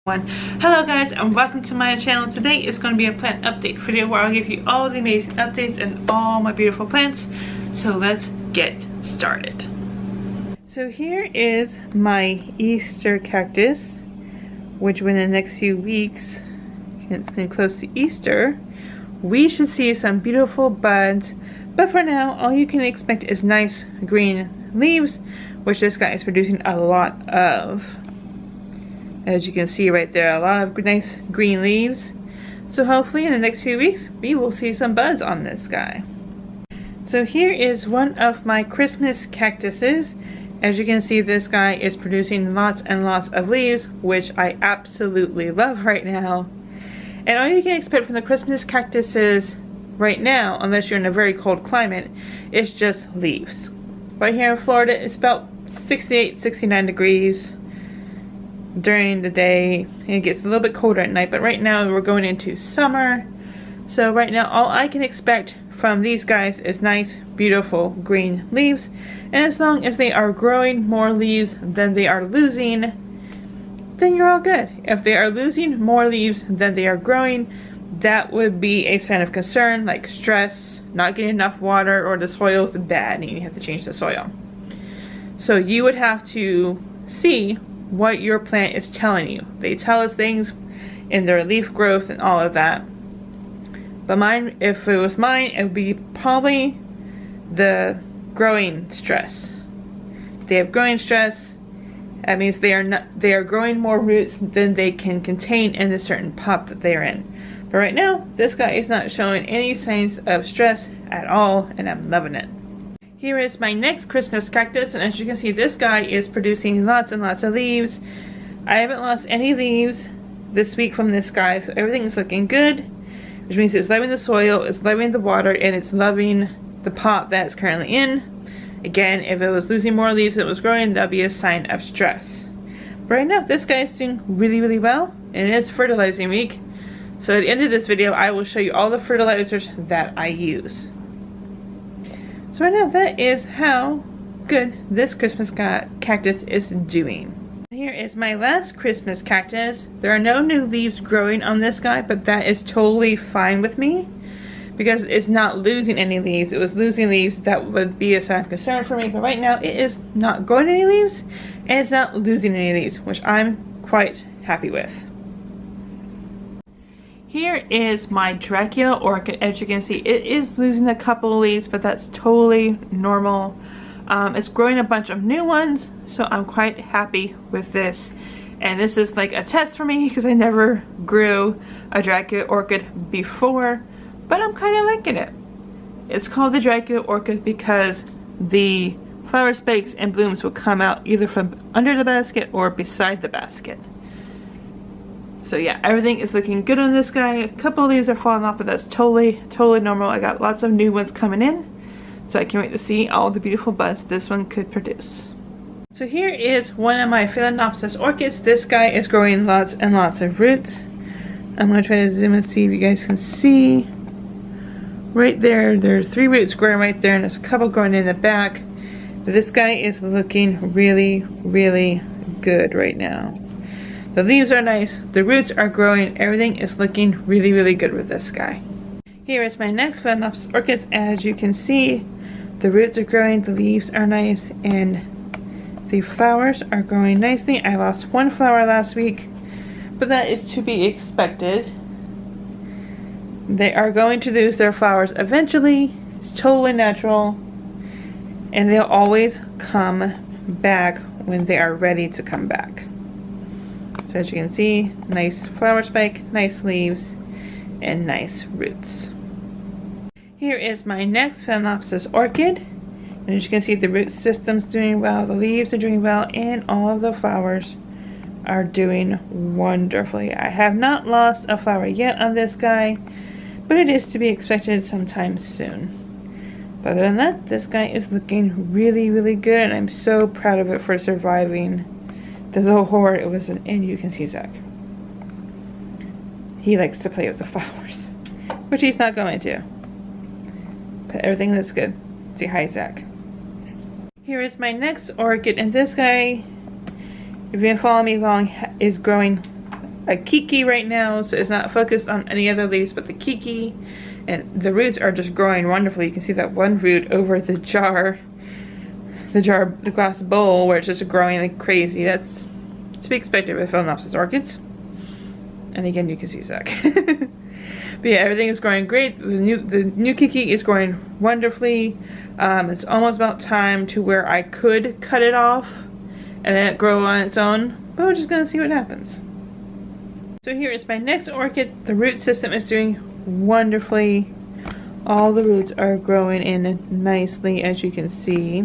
Hello guys, and welcome to my channel. Today is going to be a plant update video where I'll give you all the amazing updates and all my beautiful plants. So let's get started. So here is my Easter cactus, which within the next few weeks, it's been close to Easter, we should see some beautiful buds. But for now, all you can expect is nice green leaves, which this guy is producing a lot of. As you can see right there, a lot of nice green leaves. So hopefully in the next few weeks, we will see some buds on this guy. So here is one of my Christmas cactuses. As you can see, this guy is producing lots and lots of leaves, which I absolutely love right now. And all you can expect from the Christmas cactuses right now, unless you're in a very cold climate, is just leaves. Right here in Florida, it's about 68, 69 degrees during the day, and it gets a little bit colder at night, but right now we're going into summer. So right now all I can expect from these guys is nice beautiful green leaves, and as long as they are growing more leaves than they are losing, then you're all good. If they are losing more leaves than they are growing, that would be a sign of concern, like stress, not getting enough water, or the soil is bad and you have to change the soil. So you would have to see what your plant is telling you. They tell us things in their leaf growth and all of that. But mine, if it was mine, it would be probably the growing stress. They have growing stress. That means they are growing more roots than they can contain in a certain pot that they are in. But right now, this guy is not showing any signs of stress at all, and I'm loving it. Here is my next Christmas cactus, and as you can see, this guy is producing lots and lots of leaves. I haven't lost any leaves this week from this guy, so everything is looking good, which means it's loving the soil, it's loving the water, and it's loving the pot that it's currently in. Again, if it was losing more leaves than it was growing, that would be a sign of stress. But right now, this guy is doing really well, and it is fertilizing week. So at the end of this video, I will show you all the fertilizers that I use. So right now, that is how good this Christmas cactus is doing. Here is my last Christmas cactus. There are no new leaves growing on this guy, but that is totally fine with me because it's not losing any leaves. It was losing leaves that would be a sign of concern for me, but right now it is not growing any leaves and it's not losing any leaves, which I'm quite happy with. Here is my Dracula orchid. As you can see, it is losing a couple of leaves, but that's totally normal. It's growing a bunch of new ones, so I'm quite happy with this. And this is like a test for me because I never grew a Dracula orchid before, but I'm kind of liking it. It's called the Dracula orchid because the flower spikes and blooms will come out either from under the basket or beside the basket. So yeah, everything is looking good on this guy. A couple of leaves are falling off, but that's totally normal. I got lots of new ones coming in, so I can't wait to see all the beautiful buds this one could produce. So here is one of my Phalaenopsis orchids. This guy is growing lots and lots of roots. I'm going to try to zoom and see if you guys can see. Right there, there's 3 roots growing right there, and there's a couple growing in the back. So this guy is looking really good right now. The leaves are nice, the roots are growing, everything is looking really good with this guy. Here is my next Phalaenopsis orchid. As you can see, the roots are growing, the leaves are nice, and the flowers are growing nicely. I lost one flower last week, but that is to be expected. They are going to lose their flowers eventually. It's totally natural, and they'll always come back when they are ready to come back. So as you can see, nice flower spike, nice leaves, and nice roots. Here is my next Phalaenopsis orchid. And as you can see, the root system's doing well, the leaves are doing well, and all of the flowers are doing wonderfully. I have not lost a flower yet on this guy, but it is to be expected sometime soon. But other than that, this guy is looking really good, and I'm so proud of it for surviving the little horror it was in. And you can see Zach. He likes to play with the flowers, which he's not going to. But everything looks good. Say hi, Zach. Here is my next orchid, and this guy, if you've been following me long, is growing a kiki right now, so it's not focused on any other leaves but the kiki. And the roots are just growing wonderfully. You can see that one root over the glass bowl where it's just growing like crazy. That's to be expected with Phalaenopsis orchids. And again, you can see Zach. But yeah, everything is growing great. The new kiki is growing wonderfully. It's almost about time to where I could cut it off and let it grow on its own. But we're just gonna see what happens. So here is my next orchid. The root system is doing wonderfully. All the roots are growing in nicely, as you can see.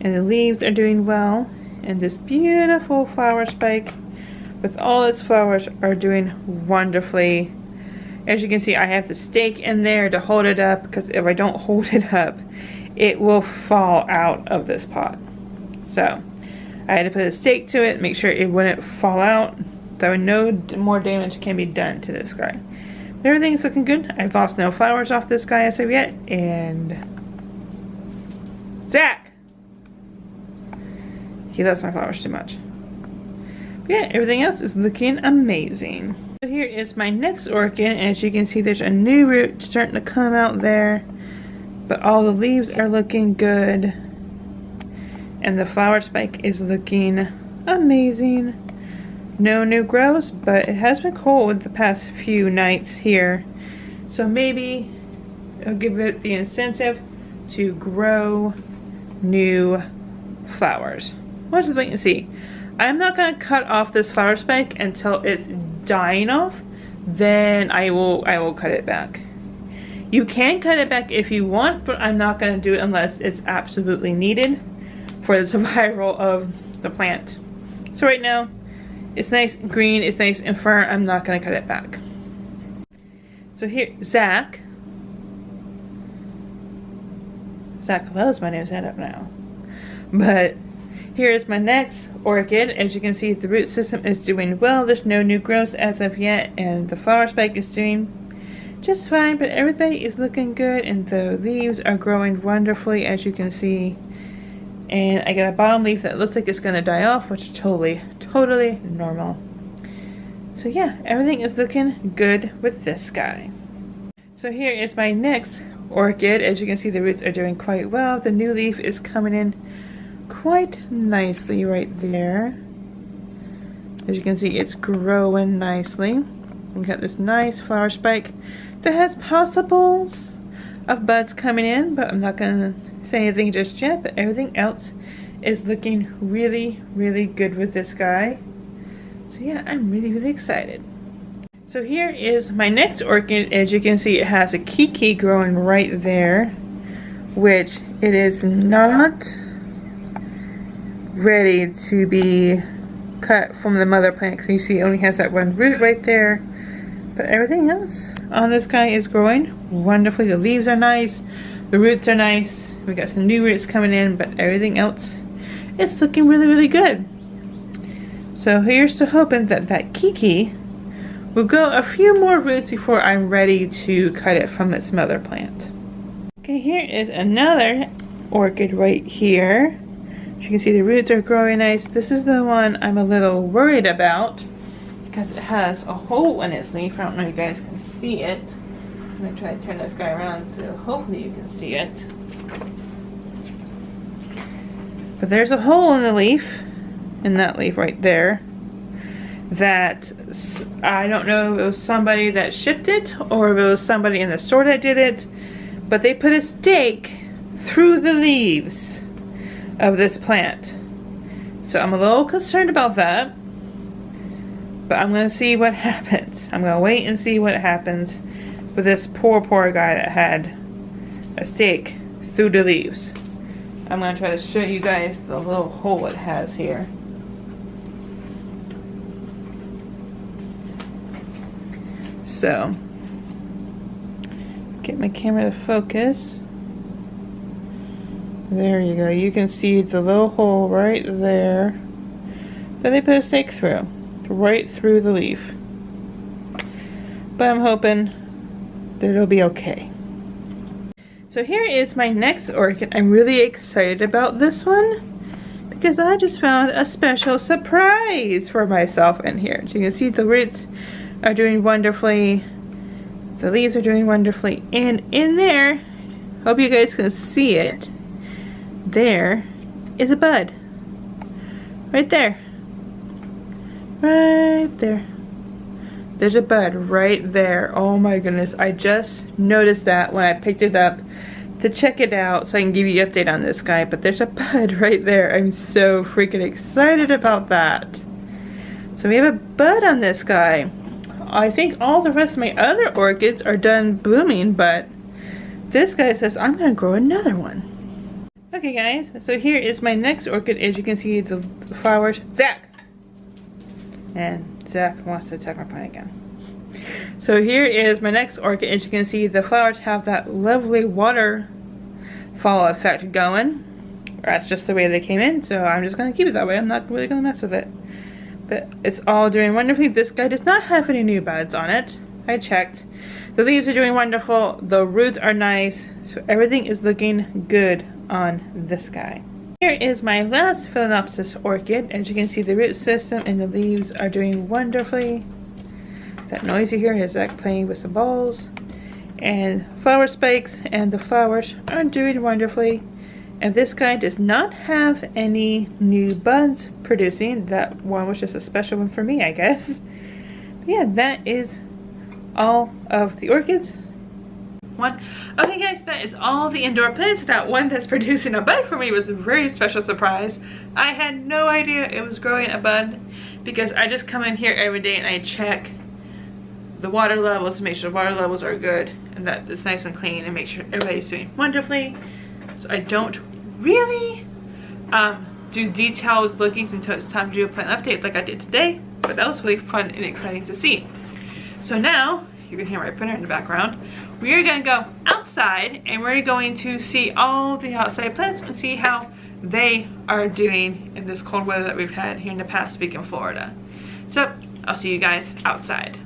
And the leaves are doing well. And this beautiful flower spike with all its flowers are doing wonderfully. As you can see, I have the stake in there to hold it up, because if I don't hold it up, it will fall out of this pot. So I had to put a stake to it, make sure it wouldn't fall out, though no more damage can be done to this guy. But everything's looking good. I've lost no flowers off this guy as of yet, and Zach! He loves my flowers too much. But yeah, everything else is looking amazing. So here is my next orchid, and as you can see, there's a new root starting to come out there. But all the leaves are looking good. And the flower spike is looking amazing. No new growths, but it has been cold the past few nights here. So maybe it'll give it the incentive to grow new flowers. We'll just wait and see. I'm not going to cut off this flower spike until it's dying off. Then I will cut it back. You can cut it back if you want, but I'm not going to do it unless it's absolutely needed for the survival of the plant. So right now, it's nice and green, it's nice and firm. I'm not going to cut it back. So here, Zach loves my nose head up now. But here is my next orchid. As you can see, the root system is doing well. There's no new growths as of yet, and the flower spike is doing just fine, but everybody is looking good, and the leaves are growing wonderfully, as you can see. And I got a bottom leaf that looks like it's gonna die off, which is totally normal. So yeah, everything is looking good with this guy. So here is my next orchid. As you can see, the roots are doing quite well. The new leaf is coming in quite nicely right there. As you can see, it's growing nicely. We got this nice flower spike that has possibles of buds coming in, but I'm not gonna say anything just yet. But everything else is looking really good with this guy. So yeah, I'm really excited. So here is my next orchid. As you can see, it has a kiki growing right there, which it is not ready to be cut from the mother plant, because you see it only has that one root right there. But everything else on this guy is growing wonderfully. The leaves are nice, the roots are nice, we got some new roots coming in, but everything else is looking really good. So here's to hoping that that kiki will go a few more roots before I'm ready to cut it from its mother plant. Okay, here is another orchid right here. As you can see, the roots are growing nice. This is the one I'm a little worried about because it has a hole in its leaf. I don't know if you guys can see it. I'm going to try to turn this guy around so hopefully you can see it. But there's a hole in the leaf, in that leaf right there, that I don't know if it was somebody that shipped it or if it was somebody in the store that did it, but they put a stake through the leaves of this plant. So I'm a little concerned about that, but I'm going to see what happens. I'm going to wait and see what happens with this poor guy that had a stake through the leaves. I'm going to try to show you guys the little hole it has here. So, get my camera to focus. There you go. You can see the little hole right there that they put a stake through, right through the leaf. But I'm hoping that it'll be okay. So here is my next orchid. I'm really excited about this one. because I just found a special surprise for myself in here. As you can see, the roots are doing wonderfully. The leaves are doing wonderfully. And in there, hope you guys can see it, there is a bud. Right there. Right there. There's a bud right there. Oh my goodness. I just noticed that when I picked it up to check it out so I can give you an update on this guy. But there's a bud right there. I'm so freaking excited about that. So we have a bud on this guy. I think all the rest of my other orchids are done blooming, but this guy says I'm going to grow another one. Okay guys, so here is my next orchid. As you can see, the flowers. Zach! And Zach wants to attack my plant again. So here is my next orchid. As you can see, the flowers have that lovely waterfall effect going. That's just the way they came in, so I'm just going to keep it that way. I'm not really going to mess with it. But it's all doing wonderfully. This guy does not have any new buds on it. I checked. The leaves are doing wonderful. The roots are nice. So everything is looking good on this guy. Here is my last Phalaenopsis orchid. As you can see, the root system and the leaves are doing wonderfully. That noise you hear is Zach playing with some balls. And flower spikes and the flowers are doing wonderfully. And this guy does not have any new buds producing. That one was just a special one for me, I guess. But yeah, that is all of the orchids. Okay guys, that is all the indoor plants. That one that's producing a bud for me was a very special surprise. I had no idea it was growing a bud because I just come in here every day and I check the water levels to make sure the water levels are good and that it's nice and clean and make sure everybody's doing wonderfully. So I don't really do detailed lookings until it's time to do a plant update like I did today, but that was really fun and exciting to see. So now, you can hear my printer in the background, we are going to go outside and we're going to see all the outside plants and see how they are doing in this cold weather that we've had here in the past week in Florida. So I'll see you guys outside.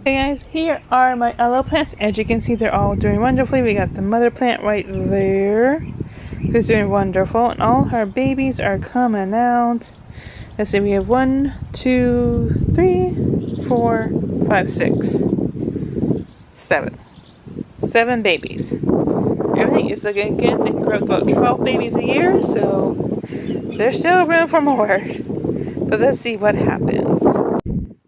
Hey guys, here are my aloe plants. As you can see, they're all doing wonderfully. We got the mother plant right there who's doing wonderful, and all her babies are coming out. Let's see, we have 1, 2, 3, 4, 5, 6, 7 babies. Everything is looking good. They can grow about 12 babies a year, so there's still room for more. But let's see what happens. So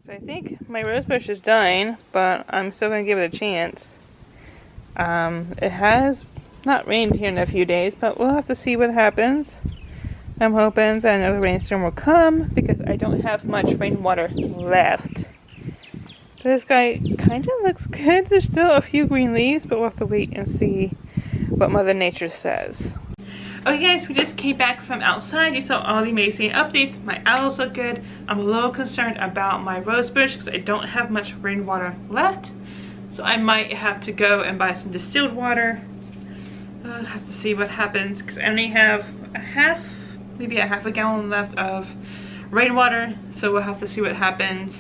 I think my rosebush is dying, but I'm still going to give it a chance. It has not rained here in a few days, but we'll have to see what happens. I'm hoping that another rainstorm will come because I don't have much rainwater left. This guy kind of looks good. There's still a few green leaves, but we'll have to wait and see what Mother Nature says. Okay guys, we just came back from outside. You saw all the amazing updates. My aloes look good. I'm a little concerned about my rosebush because I don't have much rainwater left. So I might have to go and buy some distilled water. I'll have to see what happens because I only have maybe a half a gallon left of rainwater. So we'll have to see what happens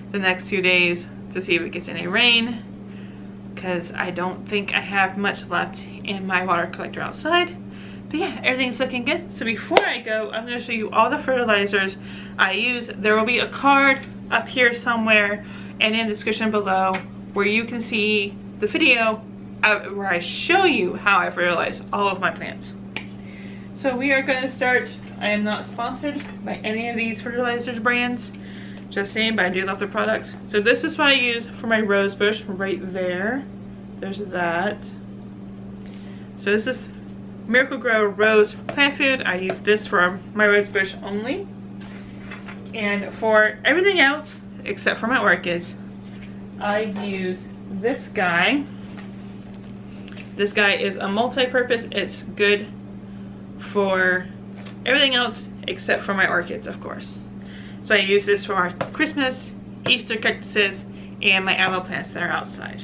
the next few days to see if it gets any rain, because I don't think I have much left in my water collector outside. But yeah, everything's looking good. So before I go, I'm going to show you all the fertilizers I use. There will be a card up here somewhere and in the description below where you can see the video where I show you how I fertilize all of my plants. So we are going to start. I am not sponsored by any of these fertilizers brands. Just saying, but I do love the products. So this is what I use for my rose bush right there. There's that. So this is Miracle Grow Rose Plant Food. I use this for my rose bush only. And for everything else, except for my orchids, I use this guy. This guy is a multi-purpose. It's good for everything else except for my orchids, of course. So I use this for our Christmas, Easter cactuses, and my aloe plants that are outside.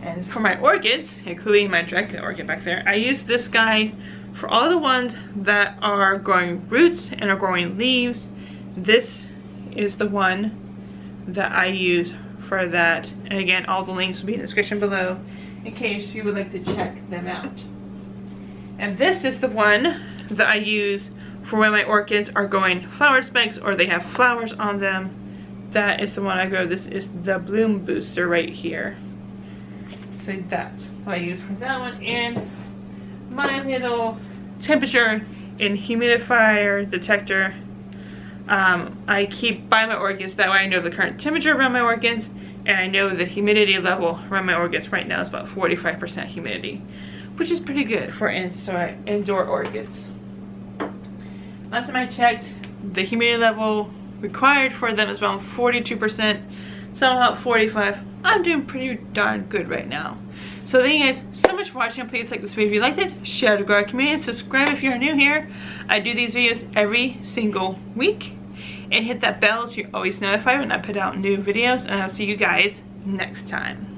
And for my orchids, including my dragon orchid back there, I use this guy for all the ones that are growing roots and are growing leaves. This is the one that I use for that. And again, all the links will be in the description below. in case you would like to check them out. And this is the one that I use for when my orchids are going flower spikes or they have flowers on them. That is the one I grow. This is the bloom booster right here. So that's what I use for that one. And my little temperature and humidifier detector, I keep by my orchids. That way I know the current temperature around my orchids, and I know the humidity level around my orchids. Right now is about 45% humidity, which is pretty good for indoor orchids. Last time I checked, the humidity level required for them is around 42%, some about 45. I'm doing pretty darn good right now. So thank you guys so much for watching. Please like this video if you liked it, share it to grow our community, and subscribe if you're new here. I do these videos every single week, and hit that bell so you're always notified when I put out new videos, and I'll see you guys next time.